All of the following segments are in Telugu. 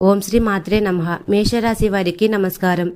ఓం శ్రీ మాత్రే నమః. మేషరాశి వారికి నమస్కారం.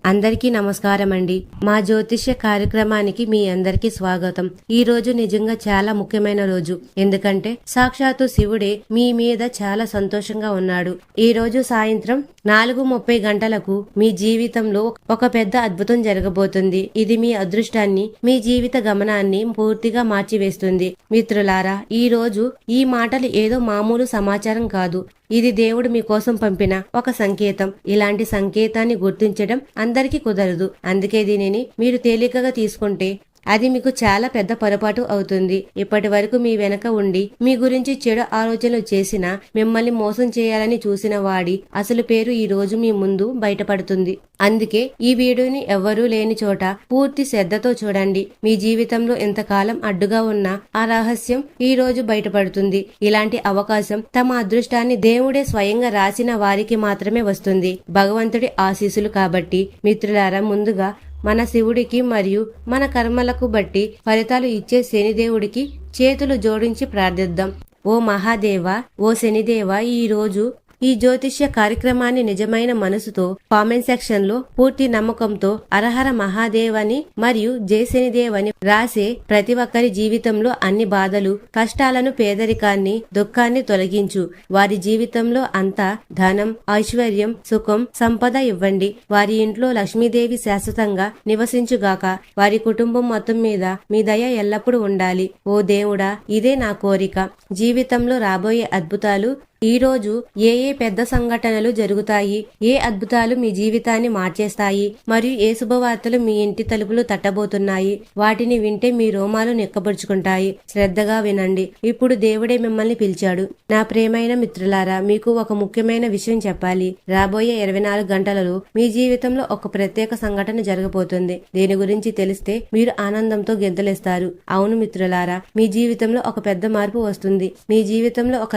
అందరికీ నమస్కారం అండి. మా జ్యోతిష్య కార్యక్రమానికి మీ అందరికీ స్వాగతం. ఈ రోజు నిజంగా చాలా ముఖ్యమైన రోజు. ఎందుకంటే సాక్షాత్తు శివుడే మీ మీద చాలా సంతోషంగా ఉన్నాడు. ఈ రోజు సాయంత్రం 4:30 గంటలకు మీ జీవితంలో ఒక పెద్ద అద్భుతం జరగబోతుంది. ఇది మీ అదృష్టాన్ని, మీ జీవిత గమనాన్ని పూర్తిగా మార్చివేస్తుంది. మిత్రులారా, ఈ రోజు ఈ మాటలు ఏదో మామూలు సమాచారం కాదు. ఇది దేవుడు మీకోసం పంపిన ఒక సంకేతం. ఇలాంటి సంకేతాన్ని గుర్తించడం అందరికీ కుదరదు. అందుకే దీనిని మీరు తేలికగా తీసుకుంటే అది మీకు చాలా పెద్ద పొరపాటు అవుతుంది. ఇప్పటి వరకు మీ వెనక ఉండి మీ గురించి చెడు ఆలోచనలు చేసిన, మిమ్మల్ని మోసం చేయాలని చూసిన వాడి అసలు పేరు ఈ రోజు మీ ముందు బయటపడుతుంది. అందుకే ఈ వీడియోని ఎవ్వరూ లేని చోట పూర్తి శ్రద్ధతో చూడండి. మీ జీవితంలో ఎంతకాలం అడ్డుగా ఉన్న ఆ రహస్యం ఈ రోజు బయటపడుతుంది. ఇలాంటి అవకాశం తమ అదృష్టాన్ని దేవుడే స్వయంగా రాసిన వారికి మాత్రమే వస్తుంది. భగవంతుడి ఆశీస్సులు కాబట్టి మిత్రులారా, ముందుగా మన శివుడికి మరియు మన కర్మలకు బట్టి ఫలితాలు ఇచ్చే శనిదేవుడికి చేతులు జోడించి ప్రార్థిద్దాం. ఓ మహాదేవ, ఓ శనిదేవ, ఈ రోజు ఈ జ్యోతిష్య కార్యక్రమాన్ని నిజమైన మనసుతో కామెంట్ సెక్షన్ లో పూర్తి నమ్మకంతో అరహర మహాదేవని మరియు జై శనిదేవని రాసే ప్రతి ఒక్కరి జీవితంలో అన్ని బాధలు, కష్టాలను, పేదరికాన్ని, దుఃఖాన్ని తొలగించు. వారి జీవితంలో అంతా ధనం, ఐశ్వర్యం, సుఖం, సంపద ఇవ్వండి. వారి ఇంట్లో లక్ష్మీదేవి శాశ్వతంగా నివసించుగాక. వారి కుటుంబం మొత్తం మీద మీ దయ ఎల్లప్పుడూ ఉండాలి. ఓ దేవుడా, ఇదే నా కోరిక. జీవితంలో రాబోయే అద్భుతాలు, ఈ రోజు ఏ పెద్ద సంఘటనలు జరుగుతాయి, ఏ అద్భుతాలు మీ జీవితాన్ని మార్చేస్తాయి మరియు ఏ శుభవార్తలు మీ ఇంటి తలుపులు తట్టబోతున్నాయి, వాటిని వింటే మీ రోమాలు నిక్కబరుచుకుంటాయి. శ్రద్ధగా వినండి. ఇప్పుడు దేవుడే మిమ్మల్ని పిలిచాడు. నా ప్రియమైన మిత్రులారా, మీకు ఒక ముఖ్యమైన విషయం చెప్పాలి. రాబోయే 24 గంటలలో మీ జీవితంలో ఒక ప్రత్యేక సంఘటన జరగబోతుంది. దీని గురించి తెలిస్తే మీరు ఆనందంతో గెంతులేస్తారు. అవును మిత్రులారా, మీ జీవితంలో ఒక పెద్ద మార్పు వస్తుంది. మీ జీవితంలో ఒక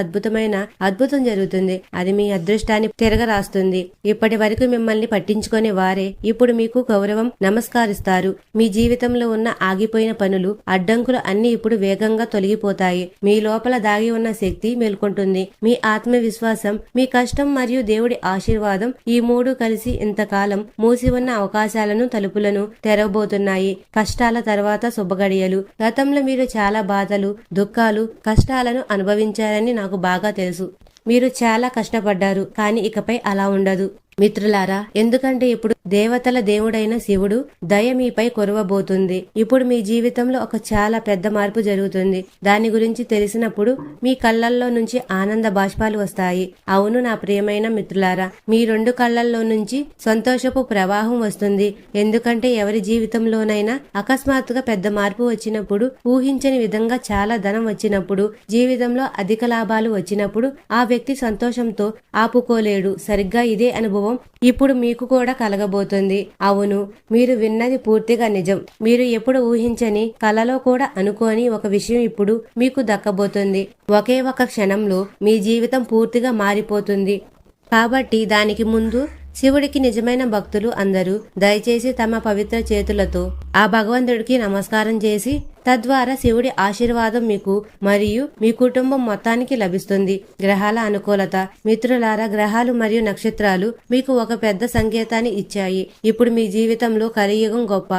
అద్భుతం జరుగుతుంది. అది మీ అదృష్టాన్ని తిరగరాస్తుంది. ఇప్పటి వరకు మిమ్మల్ని పట్టించుకునే వారే ఇప్పుడు మీకు గౌరవం, నమస్కరిస్తారు. మీ జీవితంలో ఉన్న ఆగిపోయిన పనులు, అడ్డంకులు అన్ని ఇప్పుడు వేగంగా తొలగిపోతాయి. మీ లోపల దాగి ఉన్న శక్తి మేల్కొంటుంది. మీ ఆత్మవిశ్వాసం, మీ కష్టం మరియు దేవుడి ఆశీర్వాదం, ఈ మూడు కలిసి ఇంతకాలం మూసి ఉన్న అవకాశాలను, తలుపులను తెరవబోతున్నాయి. కష్టాల తర్వాత శుభగడియలు. గతంలో మీరు చాలా బాధలు, దుఃఖాలు, కష్టాలను అనుభవించారని నాకు బాగా తెలుసు. మీరు చాలా కష్టపడ్డారు. కానీ ఇకపై అలా ఉండదు మిత్రులారా. ఎందుకంటే ఇప్పుడు దేవతల దేవుడైన శివుడు దయ మీపై కురవబోతుంది. ఇప్పుడు మీ జీవితంలో ఒక చాలా పెద్ద మార్పు జరుగుతుంది. దాని గురించి తెలిసినప్పుడు మీ కళ్ళల్లో నుంచి ఆనంద బాష్పాలు వస్తాయి. అవును నా ప్రియమైన మిత్రులారా, మీ 2 కళ్ళల్లో నుంచి సంతోషపు ప్రవాహం వస్తుంది. ఎందుకంటే ఎవరి జీవితంలోనైనా అకస్మాత్తుగా పెద్ద మార్పు వచ్చినప్పుడు, ఊహించని విధంగా చాలా ధనం వచ్చినప్పుడు, జీవితంలో అధిక లాభాలు వచ్చినప్పుడు ఆ వ్యక్తి సంతోషంతో ఆపుకోలేడు. సరిగ్గా ఇదే అనుభవం ఇప్పుడు మీకు కూడా కలగబోతుంది. అవును, మీరు విన్నది పూర్తిగా నిజం. మీరు ఎప్పుడు ఊహించని, కలలో కూడా అనుకోని ఒక విషయం ఇప్పుడు మీకు దక్కబోతుంది. ఒకే ఒక క్షణంలో మీ జీవితం పూర్తిగా మారిపోతుంది. కాబట్టి దానికి ముందు శివుడికి నిజమైన భక్తులు అందరూ దయచేసి తమ పవిత్ర చేతులతో ఆ భగవంతుడికి నమస్కారం చేసి, తద్వారా శివుడి ఆశీర్వాదం మీకు మరియు మీ కుటుంబం మొత్తానికి లభిస్తుంది. గ్రహాల అనుకూలత. మిత్రులారా, గ్రహాలు మరియు నక్షత్రాలు మీకు ఒక పెద్ద సంకేతాన్ని ఇచ్చాయి. ఇప్పుడు మీ జీవితంలో కలియుగం గొప్ప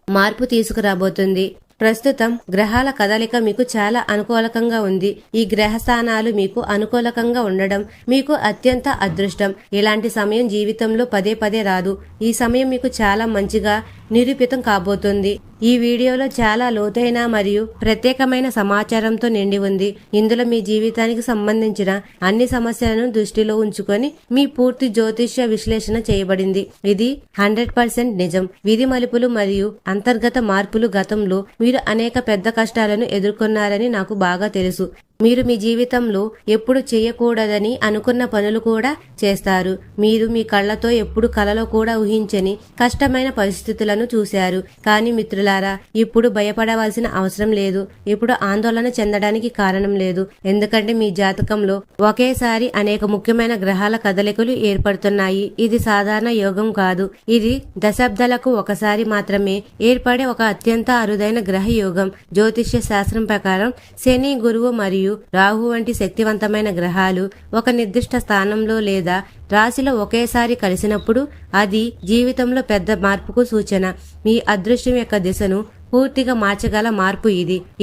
మార్పు తీసుకురాబోతుంది. ప్రస్తుతం గ్రహాల కదలిక మీకు చాలా అనుకూలకంగా ఉంది. ఈ గ్రహ స్థానాలు మీకు అనుకూలకంగా ఉండడం మీకు అత్యంత అదృష్టం. ఇలాంటి సమయం జీవితంలో పదే పదే రాదు. ఈ సమయం మీకు చాలా మంచిగా నిరూపితం కాబోతుంది. ఈ వీడియోలో చాలా లోతైన మరియు ప్రత్యేకమైన సమాచారంతో నిండి ఉంది. ఇందులో మీ జీవితానికి సంబంధించిన అన్ని సమస్యలను దృష్టిలో ఉంచుకొని మీ పూర్తి జ్యోతిష్య విశ్లేషణ చేయబడింది. ఇది 100% నిజం. విధి మలుపులు మరియు అంతర్గత మార్పులు. గతంలో మీరు అనేక పెద్ద కష్టాలను ఎదుర్కొన్నారని నాకు బాగా తెలుసు. మీరు మీ జీవితంలో ఎప్పుడు చేయకూడదని అనుకున్న పనులు కూడా చేస్తారు. మీరు మీ కళ్ళతో ఎప్పుడు కలలో కూడా ఊహించని కష్టమైన పరిస్థితులను చూశారు. కానీ మిత్రులారా, ఇప్పుడు భయపడవలసిన అవసరం లేదు. ఇప్పుడు ఆందోళన చెందడానికి కారణం లేదు. ఎందుకంటే మీ జాతకంలో ఒకేసారి అనేక ముఖ్యమైన గ్రహాల కదలికలు ఏర్పడుతున్నాయి. ఇది సాధారణ యోగం కాదు. ఇది దశాబ్దాలకు ఒకసారి మాత్రమే ఏర్పడే ఒక అత్యంత అరుదైన గ్రహ యోగం. జ్యోతిష్య శాస్త్రం ప్రకారం శని, గురువు మరియు మరియు రాహు వంటి శక్తివంతమైన గ్రహాలు ఒక నిర్దిష్ట స్థానంలో లేదా రాశిలో ఒకేసారి కలిసినప్పుడు అది జీవితంలో పెద్ద మార్పుకు సూచన. మీ అదృష్టం యొక్క దిశను పూర్తిగా మార్చగల మార్పు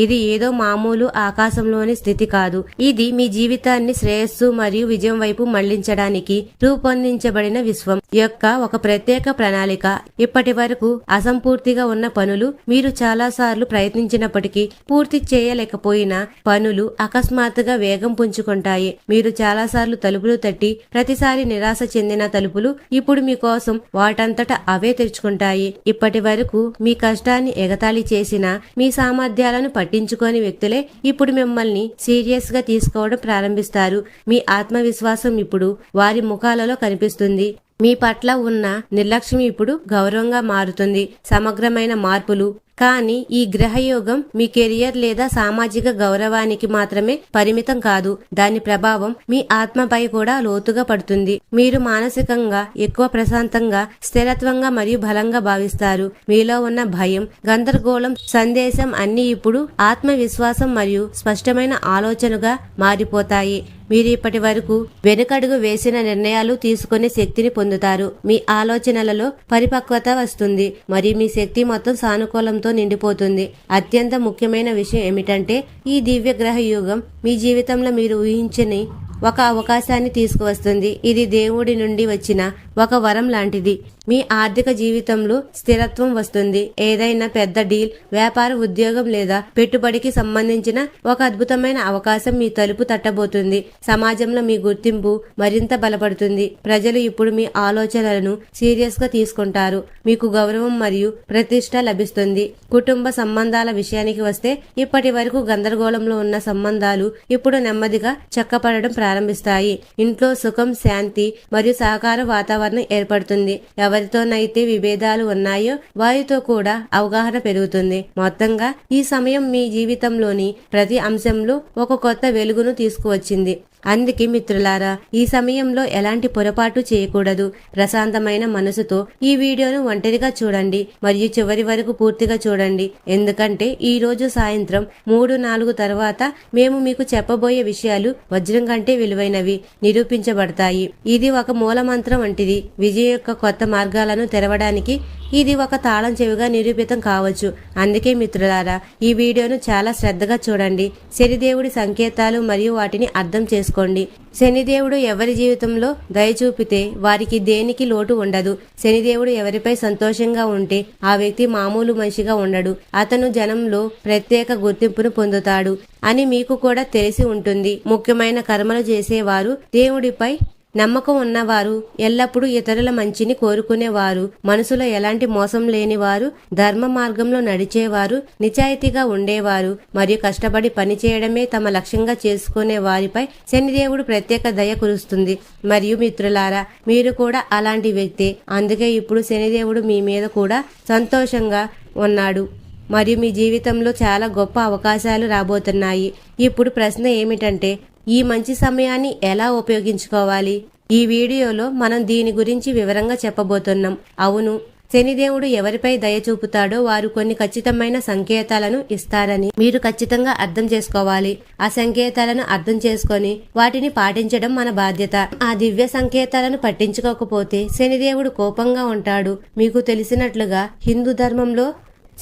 ఇది ఏదో మామూలు ఆకాశంలోని స్థితి కాదు. ఇది మీ జీవితాన్ని శ్రేయస్సు మరియు విజయం వైపు మళ్లించడానికి రూపొందించబడిన విశ్వం యొక్క ఒక ప్రత్యేక ప్రణాళిక. ఇప్పటి వరకు అసంపూర్తిగా ఉన్న పనులు, మీరు చాలాసార్లు ప్రయత్నించినప్పటికీ పూర్తి చేయలేకపోయిన పనులు అకస్మాత్తుగా వేగం పుంజుకుంటాయి. మీరు చాలాసార్లు తలుపులు తట్టి ప్రతిసారి నిరాశ చెందిన తలుపులు ఇప్పుడు మీకోసం వాటంతట అవే తెరుచుకుంటాయి. ఇప్పటి వరకు మీ కష్టాన్ని ఎగతాళి చేసిన, మీ సామర్థ్యాలను పట్టించుకోని వ్యక్తులే ఇప్పుడు మిమ్మల్ని సీరియస్ గా తీసుకోవడం ప్రారంభిస్తారు. మీ ఆత్మవిశ్వాసం ఇప్పుడు వారి ముఖాలలో కనిపిస్తుంది. మీ పట్ల ఉన్న నిర్లక్ష్యం ఇప్పుడు గౌరవంగా మారుతుంది. సమగ్రమైన మార్పులు. కానీ ఈ గ్రహయోగం మీ కెరియర్ లేదా సామాజిక గౌరవానికి మాత్రమే పరిమితం కాదు. దాని ప్రభావం మీ ఆత్మపై కూడా లోతుగా పడుతుంది. మీరు మానసికంగా ఎక్కువ ప్రశాంతంగా, స్థిరత్వంగా మరియు బలంగా భావిస్తారు. మీలో ఉన్న భయం, గందరగోళం, సందేశం అన్నీ ఇప్పుడు ఆత్మవిశ్వాసం మరియు స్పష్టమైన ఆలోచనగా మారిపోతాయి. మీరు ఇప్పటి వరకు వెనుకడుగు వేసిన నిర్ణయాలు తీసుకునే శక్తిని పొందుతారు. మీ ఆలోచనలలో పరిపక్వత వస్తుంది మరియు మీ శక్తి మొత్తం సానుకూలంతో నిండిపోతుంది. అత్యంత ముఖ్యమైన విషయం ఏమిటంటే, ఈ దివ్య గ్రహ యుగం మీ జీవితంలో మీరు ఊహించని ఒక అవకాశాన్ని తీసుకువస్తుంది. ఇది దేవుడి నుండి వచ్చిన ఒక వరం లాంటిది. మీ ఆర్థిక జీవితంలో స్థిరత్వం వస్తుంది. ఏదైనా పెద్ద డీల్, వ్యాపార, ఉద్యోగం లేదా పెట్టుబడికి సంబంధించిన ఒక అద్భుతమైన అవకాశం మీ తలుపు తట్టబోతుంది. సమాజంలో మీ గుర్తింపు మరింత బలపడుతుంది. ప్రజలు ఇప్పుడు మీ ఆలోచనలను సీరియస్ గా తీసుకుంటారు. మీకు గౌరవం మరియు ప్రతిష్ట లభిస్తుంది. కుటుంబ సంబంధాల విషయానికి వస్తే, ఇప్పటి వరకు గందరగోళంలో ఉన్న సంబంధాలు ఇప్పుడు నెమ్మదిగా చక్కపడడం ప్రారంభిస్తాయి. ఇంట్లో సుఖం, శాంతి మరియు సహకార వాతావరణం ఏర్పడుతుంది. ఎవరితోనైతే విభేదాలు ఉన్నాయో వారితో కూడా అవగాహన పెరుగుతుంది. మొత్తంగా ఈ సమయం మీ జీవితంలోని ప్రతి అంశంలో ఒక కొత్త వెలుగును తీసుకువచ్చింది. అందుకే మిత్రులారా, ఈ సమయంలో ఎలాంటి పొరపాటు చేయకూడదు. ప్రశాంతమైన మనసుతో ఈ వీడియోను ఒంటరిగా చూడండి మరియు చివరి వరకు పూర్తిగా చూడండి. ఎందుకంటే ఈ రోజు సాయంత్రం 3-4 తర్వాత మేము మీకు చెప్పబోయే విషయాలు వజ్రం కంటే విలువైనవి నిరూపించబడతాయి. ఇది ఒక మూలమంత్రం వంటిది. విజయ యొక్క కొత్త మార్గాలను తెరవడానికి ఇది ఒక తాళం చెవిగా నిరూపితం కావచ్చు. అందుకే మిత్రులారా, ఈ వీడియోను చాలా శ్రద్ధగా చూడండి. శనిదేవుడి సంకేతాలు మరియు వాటిని అర్థం చేసుకోండి. శనిదేవుడు ఎవరి జీవితంలో దయ చూపితే వారికి దేనికి లోటు ఉండదు. శనిదేవుడు ఎవరిపై సంతోషంగా ఉంటే ఆ వ్యక్తి మామూలు మనిషిగా ఉండడు. అతను జనంలో ప్రత్యేక గుర్తింపును పొందుతాడు అని మీకు కూడా తెలిసి ఉంటుంది. ముఖ్యమైన కర్మలు చేసేవారు, దేవుడిపై నమ్మకం ఉన్నవారు, ఎల్లప్పుడూ ఇతరుల మంచిని కోరుకునేవారు, మనసులో ఎలాంటి మోసం లేనివారు, ధర్మ మార్గంలో నడిచేవారు, నిజాయితీగా ఉండేవారు మరియు కష్టపడి పనిచేయడమే తమ లక్ష్యంగా చేసుకునే వారిపై శనిదేవుడు ప్రత్యేక దయ కురుస్తుంది. మరియు మిత్రులారా, మీరు కూడా అలాంటి వ్యక్తే. అందుకే ఇప్పుడు శనిదేవుడు మీ మీద కూడా సంతోషంగా ఉన్నాడు మరియు మీ జీవితంలో చాలా గొప్ప అవకాశాలు రాబోతున్నాయి. ఇప్పుడు ప్రశ్న ఏమిటంటే, ఈ మంచి సమయాన్ని ఎలా ఉపయోగించుకోవాలి? ఈ వీడియోలో మనం దీని గురించి వివరంగా చెప్పబోతున్నాం. అవును, శనిదేవుడు ఎవరిపై దయ చూపుతాడో వారు కొన్ని ఖచ్చితమైన సంకేతాలను ఇస్తారని మీరు ఖచ్చితంగా అర్థం చేసుకోవాలి. ఆ సంకేతాలను అర్థం చేసుకొని వాటిని పాటించడం మన బాధ్యత. ఆ దివ్య సంకేతాలను పట్టించుకోకపోతే శనిదేవుడు కోపంగా ఉంటాడు. మీకు తెలిసినట్లుగా హిందూ ధర్మంలో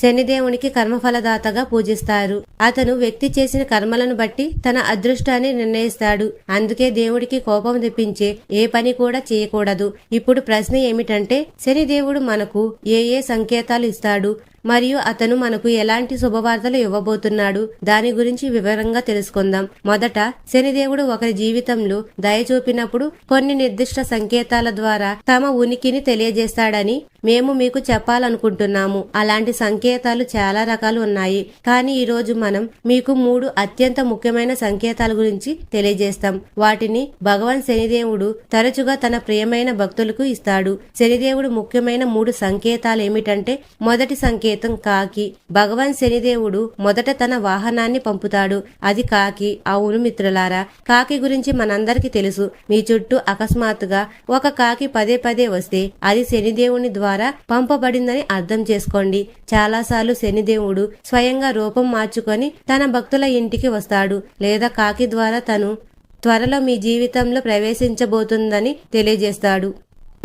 శనిదేవునికి కర్మఫలదాతగా పూజిస్తారు. అతను వ్యక్తి చేసిన కర్మలను బట్టి తన అదృష్టాన్ని నిర్ణయిస్తాడు. అందుకే దేవుడికి కోపం తెప్పించే ఏ పని కూడా చేయకూడదు. ఇప్పుడు ప్రశ్న ఏమిటంటే, శనిదేవుడు మనకు ఏ సంకేతాలు ఇస్తాడు మరియు అతను మనకు ఎలాంటి శుభవార్తలు ఇవ్వబోతున్నాడు? దాని గురించి వివరంగా తెలుసుకుందాం. మొదట, శనిదేవుడు ఒకరి జీవితంలో దయ చూపినప్పుడు కొన్ని నిర్దిష్ట సంకేతాల ద్వారా తమ ఉనికిని తెలియజేస్తాడని మేము మీకు చెప్పాలనుకుంటున్నాము. అలాంటి సంకేతాలు చాలా రకాలు ఉన్నాయి, కానీ ఈ రోజు మనం మీకు 3 అత్యంత ముఖ్యమైన సంకేతాల గురించి తెలియజేస్తాం. వాటిని భగవాన్ శనిదేవుడు తరచుగా తన ప్రియమైన భక్తులకు ఇస్తాడు. శనిదేవుడు ముఖ్యమైన 3 సంకేతాలు ఏమిటంటే, మొదటి సంకేతం సంకేతం కాకి. భగవాన్ శనిదేవుడు మొదట తన వాహనాన్ని పంపుతాడు. అది కాకి. అవును మిత్రులారా, కాకి గురించి మనందరికీ తెలుసు. మీ చుట్టూ అకస్మాత్తుగా ఒక కాకి పదే పదే వస్తే అది శనిదేవుని ద్వారా పంపబడిందని అర్థం చేసుకోండి. చాలాసార్లు శనిదేవుడు స్వయంగా రూపం మార్చుకొని తన భక్తుల ఇంటికి వస్తాడు, లేదా కాకి ద్వారా తను త్వరలో మీ జీవితంలో ప్రవేశించబోతుందని తెలియజేస్తాడు.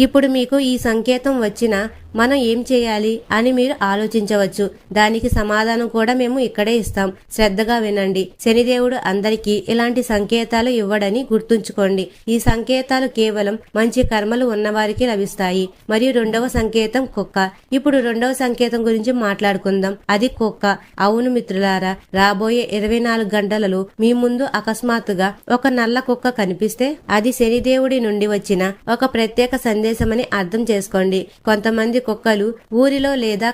ఇప్పుడు మీకు ఈ సంకేతం వచ్చినా మనం ఏం చేయాలి అని మీరు ఆలోచించవచ్చు. దానికి సమాధానం కూడా మేము ఇక్కడే ఇస్తాం. శ్రద్ధగా వినండి. శనిదేవుడు అందరికీ ఇలాంటి సంకేతాలు ఇవ్వడని గుర్తుంచుకోండి. ఈ సంకేతాలు కేవలం మంచి కర్మలు ఉన్నవారికి లభిస్తాయి. మరియు రెండవ సంకేతం కుక్క. ఇప్పుడు రెండవ సంకేతం గురించి మాట్లాడుకుందాం. అది కుక్క. అవును మిత్రులారా, రాబోయే 24 గంటలలో మీ ముందు అకస్మాత్తుగా ఒక నల్ల కుక్క కనిపిస్తే అది శనిదేవుడి నుండి వచ్చిన ఒక ప్రత్యేక సందేశమని అర్థం చేసుకోండి. కొంతమంది కుక్కలు ఊరిలో లేదా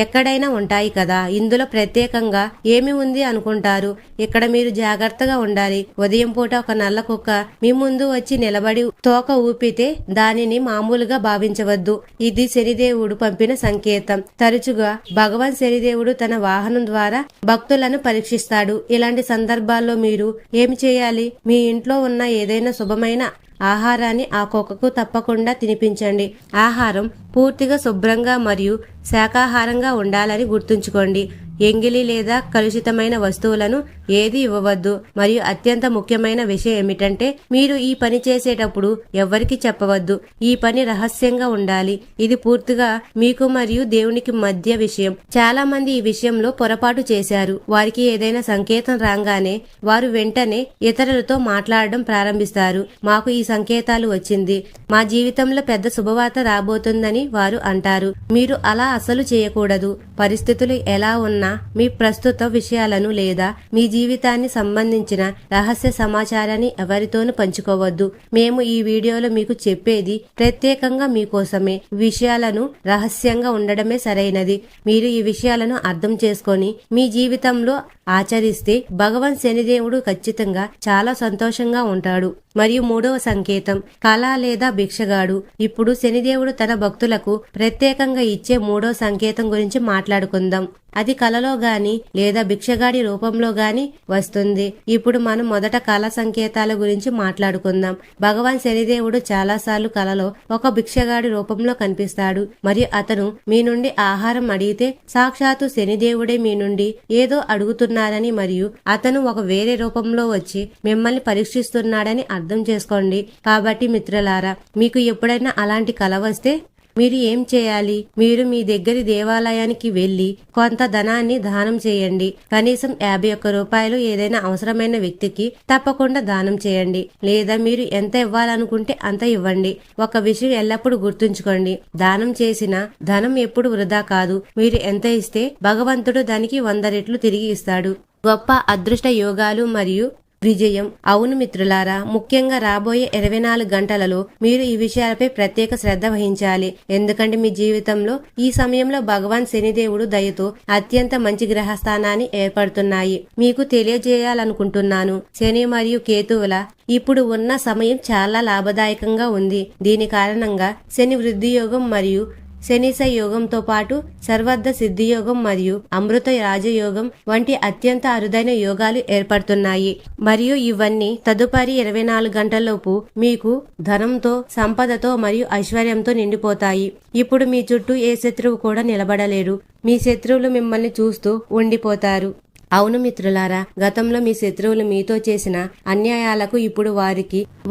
ఎక్కడైనా ఉంటాయి కదా, ఇందులో ప్రత్యేకంగా ఏమి ఉంది అనుకుంటారు. ఇక్కడ మీరు జాగ్రత్తగా ఉండాలి. ఉదయం పూట ఒక నల్ల కుక్క మీ ముందు వచ్చి నిలబడి తోక ఊపితే దానిని మామూలుగా భావించవద్దు. ఇది శనిదేవుడు పంపిన సంకేతం. తరచుగా భగవాన్ శనిదేవుడు తన వాహనం ద్వారా భక్తులను పరీక్షిస్తాడు. ఇలాంటి సందర్భాల్లో మీరు ఏమి చేయాలి? మీ ఇంట్లో ఉన్న ఏదైనా శుభమైన ఆహారాన్ని ఆ కుక్కకు తప్పకుండా తినిపించండి. ఆహారం పూర్తిగా శుభ్రంగా మరియు శాకాహారంగా ఉండాలని గుర్తుంచుకోండి. ఎంగిలి లేదా కలుషితమైన వస్తువులను ఏది ఇవ్వవద్దు. మరియు అత్యంత ముఖ్యమైన విషయం ఏమిటంటే మీరు ఈ పని చేసేటప్పుడు ఎవ్వరికి చెప్పవద్దు. ఈ పని రహస్యంగా ఉండాలి. ఇది పూర్తిగా మీకు మరియు దేవునికి మధ్య విషయం. చాలా మంది ఈ విషయంలో పొరపాటు చేశారు. వారికి ఏదైనా సంకేతం రాగానే వారు వెంటనే ఇతరులతో మాట్లాడడం ప్రారంభిస్తారు. మాకు ఈ సంకేతాలు వచ్చింది, మా జీవితంలో పెద్ద శుభవార్త రాబోతుందని వారు అంటారు. మీరు అలా అసలు చేయకూడదు. పరిస్థితులు ఎలా ఉన్నా మీ ప్రస్తుత విషయాలను లేదా మీ జీవితాన్ని సంబంధించిన రహస్య సమాచారాన్ని ఎవరితోనూ పంచుకోవద్దు. మేము ఈ వీడియోలో మీకు చెప్పేది ప్రత్యేకంగా మీకోసమే. విషయాలను రహస్యంగా ఉండడమే సరైనది. మీరు ఈ విషయాలను అర్థం చేసుకొని మీ జీవితంలో ఆచరిస్తే భగవాన్ శనిదేవుడు ఖచ్చితంగా చాలా సంతోషంగా ఉంటాడు. మరియు మూడవ సంకేతం కళ లేదా భిక్షగాడు. ఇప్పుడు శనిదేవుడు తన భక్తులకు ప్రత్యేకంగా ఇచ్చే మూడవ సంకేతం గురించి మాట్లాడుకుందాం. అది కలలో గాని లేదా భిక్షగాడి రూపంలో గాని వస్తుంది. ఇప్పుడు మనం మొదట కళ సంకేతాల గురించి మాట్లాడుకుందాం. భగవాన్ శనిదేవుడు చాలాసార్లు కలలో ఒక భిక్షగాడి రూపంలో కనిపిస్తాడు. మరియు అతను మీ నుండి ఆహారం అడిగితే సాక్షాత్తు శనిదేవుడే మీ నుండి ఏదో అడుగుతున్నారని మరియు అతను ఒక వేరే రూపంలో వచ్చి మిమ్మల్ని పరీక్షిస్తున్నాడని అర్థం చేసుకోండి. కాబట్టి మిత్రులారా, మీకు ఎప్పుడైనా అలాంటి కల వస్తే మీరు ఏం చేయాలి? మీరు మీ దగ్గరి దేవాలయానికి వెళ్లి కొంత ధనాన్ని దానం చేయండి. కనీసం 51 రూపాయలు ఏదైనా అవసరమైన వ్యక్తికి తప్పకుండా దానం చేయండి. లేదా మీరు ఎంత ఇవ్వాలనుకుంటే అంత ఇవ్వండి. ఒక విషయం ఎల్లప్పుడూ గుర్తుంచుకోండి, దానం చేసిన ధనం ఎప్పుడు వృధా కాదు. మీరు ఎంత ఇస్తే భగవంతుడు దానికి 100 రెట్లు తిరిగి ఇస్తాడు. గొప్ప అదృష్ట యోగాలు మరియు విజయం. అవును మిత్రులారా, ముఖ్యంగా రాబోయే 24 గంటలలో మీరు ఈ విషయాలపై ప్రత్యేక శ్రద్ధ వహించాలి. ఎందుకంటే మీ జీవితంలో ఈ సమయంలో భగవాన్ శనిదేవుడు దయతో అత్యంత మంచి గ్రహస్థానాన్ని ఏర్పడుతున్నాయి. మీకు తెలియజేయాలనుకుంటున్నాను, శని మరియు కేతువుల ఇప్పుడు ఉన్న సమయం చాలా లాభదాయకంగా ఉంది. దీని కారణంగా శని వృద్ధి యోగం మరియు శనిశ యోగంతో పాటు సర్వర్థ సిద్ధి యోగం మరియు అమృత రాజయోగం వంటి అత్యంత అరుదైన యోగాలు ఏర్పడుతున్నాయి. మరియు ఇవన్నీ తదుపరి 24 గంటలలోపు మీకు ధనంతో, సంపదతో మరియు ఐశ్వర్యంతో నిండిపోతాయి. ఇప్పుడు మీ చుట్టూ ఏ శత్రువు కూడా నిలబడలేరు. మీ శత్రువులు మిమ్మల్ని చూస్తూ ఉండిపోతారు. అవును మిత్రులారా, గతంలో మీ శత్రువులు మీతో చేసిన అన్యాయాలకు ఇప్పుడు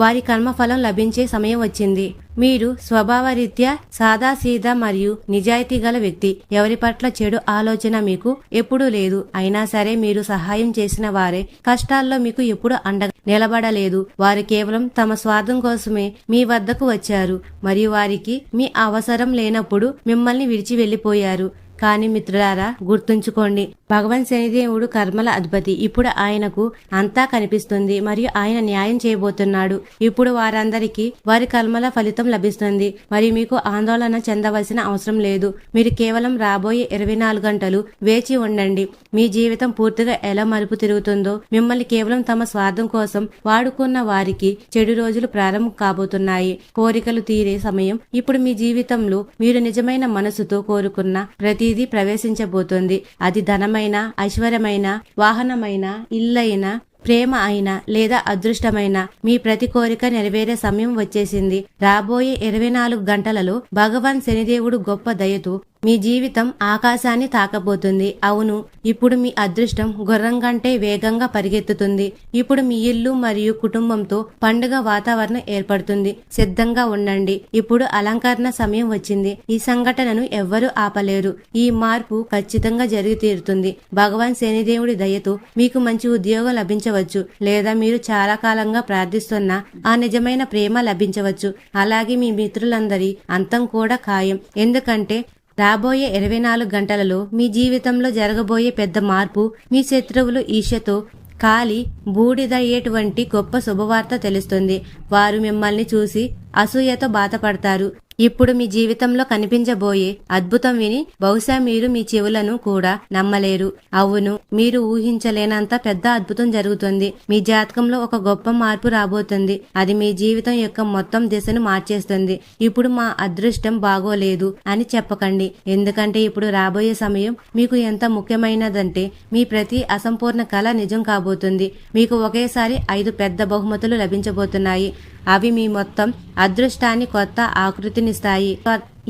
వారి కర్మఫలం లభించే సమయం వచ్చింది. మీరు స్వభావరీత్యా సాదాసీదా మరియు నిజాయితీ గల వ్యక్తి. ఎవరి పట్ల చెడు ఆలోచన మీకు ఎప్పుడూ లేదు. అయినా సరే మీరు సహాయం చేసిన వారే కష్టాల్లో మీకు ఎప్పుడు అండగా నిలబడలేదు. వారు కేవలం తమ స్వార్థం కోసమే మీ వద్దకు వచ్చారు మరియు వారికి మీ అవసరం లేనప్పుడు మిమ్మల్ని విడిచి వెళ్లిపోయారు. కానీ మిత్రులారా, గుర్తుంచుకోండి, భగవాన్ శనిదేవుడు కర్మల అధిపతి. ఇప్పుడు ఆయనకు అంతా కనిపిస్తుంది మరియు ఆయన న్యాయం చేయబోతున్నాడు. ఇప్పుడు వారందరికీ వారి కర్మల ఫలితం లభిస్తుంది మరియు మీకు ఆందోళన చెందవలసిన అవసరం లేదు. మీరు కేవలం రాబోయే 24 గంటలు వేచి ఉండండి. మీ జీవితం పూర్తిగా ఎలా మలుపు తిరుగుతుందో, మిమ్మల్ని కేవలం తమ స్వార్థం కోసం వాడుకున్న వారికి చెడు రోజులు ప్రారంభం కాబోతున్నాయి. కోరికలు తీరే సమయం ఇప్పుడు మీ జీవితంలో. మీరు నిజమైన మనసుతో కోరుకున్న ప్రతిదీ ప్రవేశించబోతుంది. అది ధనమైన, ఐశ్వర్యమైన, వాహనమైన, ఇల్లైన, ప్రేమ అయినా లేదా అదృష్టమైన మీ ప్రతి కోరిక నెరవేరే సమయం వచ్చేసింది. రాబోయే 24 గంటలలో భగవాన్ శనిదేవుడు గొప్ప దయతో మీ జీవితం ఆకాశాన్ని తాకబోతుంది. అవును, ఇప్పుడు మీ అదృష్టం గుర్రం కంటే వేగంగా పరిగెత్తుతుంది. ఇప్పుడు మీ ఇల్లు మరియు కుటుంబంతో పండుగ వాతావరణం ఏర్పడుతుంది. సిద్ధంగా ఉండండి. ఇప్పుడు అలంకరణ సమయం వచ్చింది. ఈ సంఘటనను ఎవ్వరూ ఆపలేరు. ఈ మార్పు ఖచ్చితంగా జరిగి తీరుతుంది. భగవాన్ శనిదేవుడి దయతో మీకు మంచి ఉద్యోగం లభించవచ్చు లేదా మీరు చాలా కాలంగా ప్రార్థిస్తున్న ఆ నిజమైన ప్రేమ లభించవచ్చు. అలాగే మీ మిత్రులందరి అంతం కూడా ఖాయం. ఎందుకంటే రాబోయే 24 గంటలలో మీ జీవితంలో జరగబోయే పెద్ద మార్పు మీ శత్రువులు ఈర్ష్యతో కాలి బూడిదయ్యేటువంటి గొప్ప శుభవార్త తెలుస్తుంది. వారు మిమ్మల్ని చూసి అసూయతో బాధపడతారు. ఇప్పుడు మీ జీవితంలో కనిపించబోయే అద్భుతం విని బహుశా మీరు మీ చెవులను కూడా నమ్మలేరు. అవును, మీరు ఊహించలేనంత పెద్ద అద్భుతం జరుగుతుంది. మీ జాతకంలో ఒక గొప్ప మార్పు రాబోతుంది. అది మీ జీవితం యొక్క మొత్తం దిశను మార్చేస్తుంది. ఇప్పుడు మా అదృష్టం బాగోలేదు అని చెప్పకండి, ఎందుకంటే ఇప్పుడు రాబోయే సమయం మీకు ఎంత ముఖ్యమైనదంటే మీ ప్రతి అసంపూర్ణ కళ నిజం కాబోతుంది. మీకు ఒకేసారి 5 పెద్ద బహుమతులు లభించబోతున్నాయి. అవి మీ మొత్తం అదృష్టాన్ని కొత్త ఆకృతినిస్తాయి.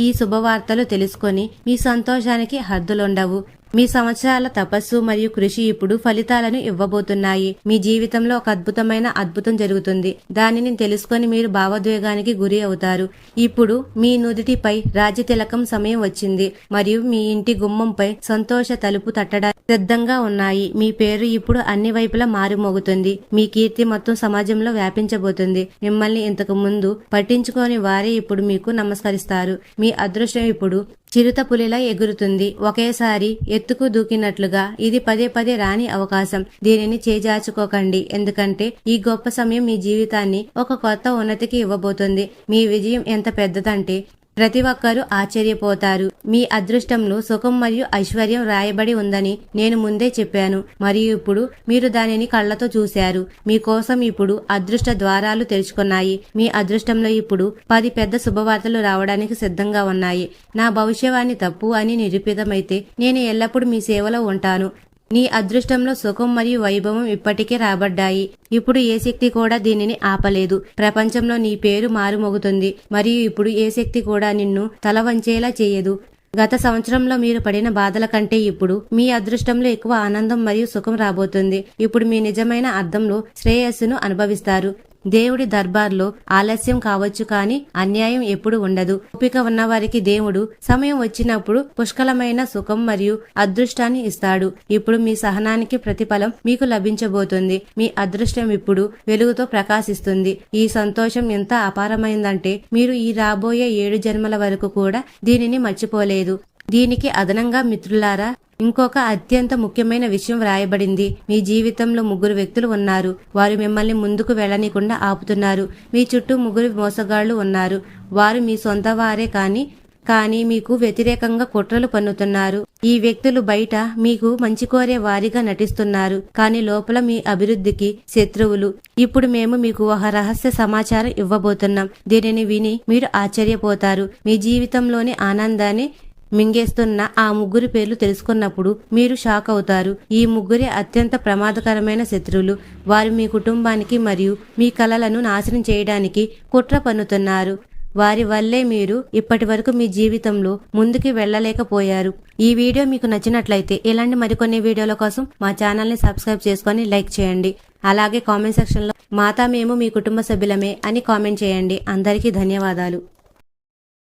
ఈ శుభవార్తలు తెలుసుకొని మీ సంతోషానికి హద్దులుండవు. మీ సంవత్సరాల తపస్సు మరియు కృషి ఇప్పుడు ఫలితాలను ఇవ్వబోతున్నాయి. మీ జీవితంలో ఒక అద్భుతం జరుగుతుంది. దానిని తెలుసుకొని మీరు భావోద్వేగానికి గురి అవుతారు. ఇప్పుడు మీ నుదిటిపై రాజ్యతిలకం సమయం వచ్చింది మరియు మీ ఇంటి గుమ్మంపై సంతోష తలుపు తట్టడానికి సిద్ధంగా ఉన్నాయి. మీ పేరు ఇప్పుడు అన్ని వైపులా మారుమోగుతుంది. మీ కీర్తి మొత్తం సమాజంలో వ్యాపించబోతుంది. మిమ్మల్ని ఇంతకు ముందు పట్టించుకోని వారే ఇప్పుడు మీకు నమస్కరిస్తారు. మీ అదృష్టం ఇప్పుడు చిరుత పులిలా ఎగురుతుంది. ఒకేసారి ఎత్తుకు దూకినట్లుగా. ఇది పదే పదే రాని అవకాశం. దీనిని చేజార్చుకోకండి, ఎందుకంటే ఈ గొప్ప సమయం మీ జీవితాన్ని ఒక కొత్త ఉన్నతికి ఇవ్వబోతుంది. మీ విజయం ఎంత పెద్దదంటే ప్రతి ఒక్కరూ ఆశ్చర్యపోతారు. మీ అదృష్టంలో సుఖం మరియు ఐశ్వర్యం రాయబడి ఉందని నేను ముందే చెప్పాను మరియు ఇప్పుడు మీరు దానిని కళ్లతో చూశారు. మీకోసం ఇప్పుడు అదృష్ట ద్వారాలు తెరుచుకున్నాయి. మీ అదృష్టంలో ఇప్పుడు 10 పెద్ద శుభవార్తలు రావడానికి సిద్ధంగా ఉన్నాయి. నా భవిష్యవాణి తప్పు అని నిరూపితమైతే నేను ఎల్లప్పుడూ మీ సేవలో ఉంటాను. నీ అదృష్టంలో సుఖం మరియు వైభవం ఇప్పటికే రాబడ్డాయి. ఇప్పుడు ఏ శక్తి కూడా దీనిని ఆపలేదు. ప్రపంచంలో నీ పేరు మారుమోగుతుంది మరియు ఇప్పుడు ఏ శక్తి కూడా నిన్ను తల వంచేలా చేయదు. గత సంవత్సరంలో మీరు పడిన బాధల కంటే ఇప్పుడు మీ అదృష్టంలో ఎక్కువ ఆనందం మరియు సుఖం రాబోతుంది. ఇప్పుడు మీ నిజమైన అర్థంలో శ్రేయస్సును అనుభవిస్తారు. దేవుడి దర్బార్లో ఆలస్యం కావచ్చు, కానీ అన్యాయం ఎప్పుడు ఉండదు. ఓపిక ఉన్నవారికి దేవుడు సమయం వచ్చినప్పుడు పుష్కలమైన సుఖం మరియు అదృష్టాన్ని ఇస్తాడు. ఇప్పుడు మీ సహనానికి ప్రతిఫలం మీకు లభించబోతుంది. మీ అదృష్టం ఇప్పుడు వెలుగుతో ప్రకాశిస్తుంది. ఈ సంతోషం ఎంత అపారమైందంటే మీరు ఈ రాబోయే 7 జన్మల వరకు కూడా దీనిని మర్చిపోలేదు. దీనికి అదనంగా మిత్రులారా, ఇంకొక అత్యంత ముఖ్యమైన విషయం వ్రాయబడింది. మీ జీవితంలో 3 వ్యక్తులు ఉన్నారు. వారు మిమ్మల్ని ముందుకు వెళ్లనీయకుండా ఆపుతున్నారు. మీ చుట్టూ 3 మోసగాళ్లు ఉన్నారు. వారు మీ సొంత వారే కానీ మీకు వ్యతిరేకంగా కుట్రలు పన్నుతున్నారు. ఈ వ్యక్తులు బయట మీకు మంచి కోరే వారిగా నటిస్తున్నారు, కానీ లోపల మీ అభివృద్ధికి శత్రువులు. ఇప్పుడు మేము మీకు ఒక రహస్య సమాచారం ఇవ్వబోతున్నాం. దీనిని విని మీరు ఆశ్చర్యపోతారు. మీ జీవితంలోని ఆనందాన్ని మింగేస్తున్న ఆ 3 పేర్లు తెలుసుకున్నప్పుడు మీరు షాక్ అవుతారు. ఈ 3 అత్యంత ప్రమాదకరమైన శత్రువులు. వారు మీ కుటుంబానికి మరియు మీ కలలను నాశనం చేయడానికి కుట్ర పన్నుతున్నారు. వారి వల్లే మీరు ఇప్పటి వరకు మీ జీవితంలో ముందుకు వెళ్ళలేకపోయారు. ఈ వీడియో మీకు నచ్చినట్లయితే ఇలాంటి మరికొన్ని వీడియోల కోసం మా ఛానల్ని సబ్స్క్రైబ్ చేసుకొని లైక్ చేయండి. అలాగే కామెంట్ సెక్షన్లో మాతా మేము మీ కుటుంబ సభ్యులమే అని కామెంట్ చేయండి. అందరికీ ధన్యవాదాలు.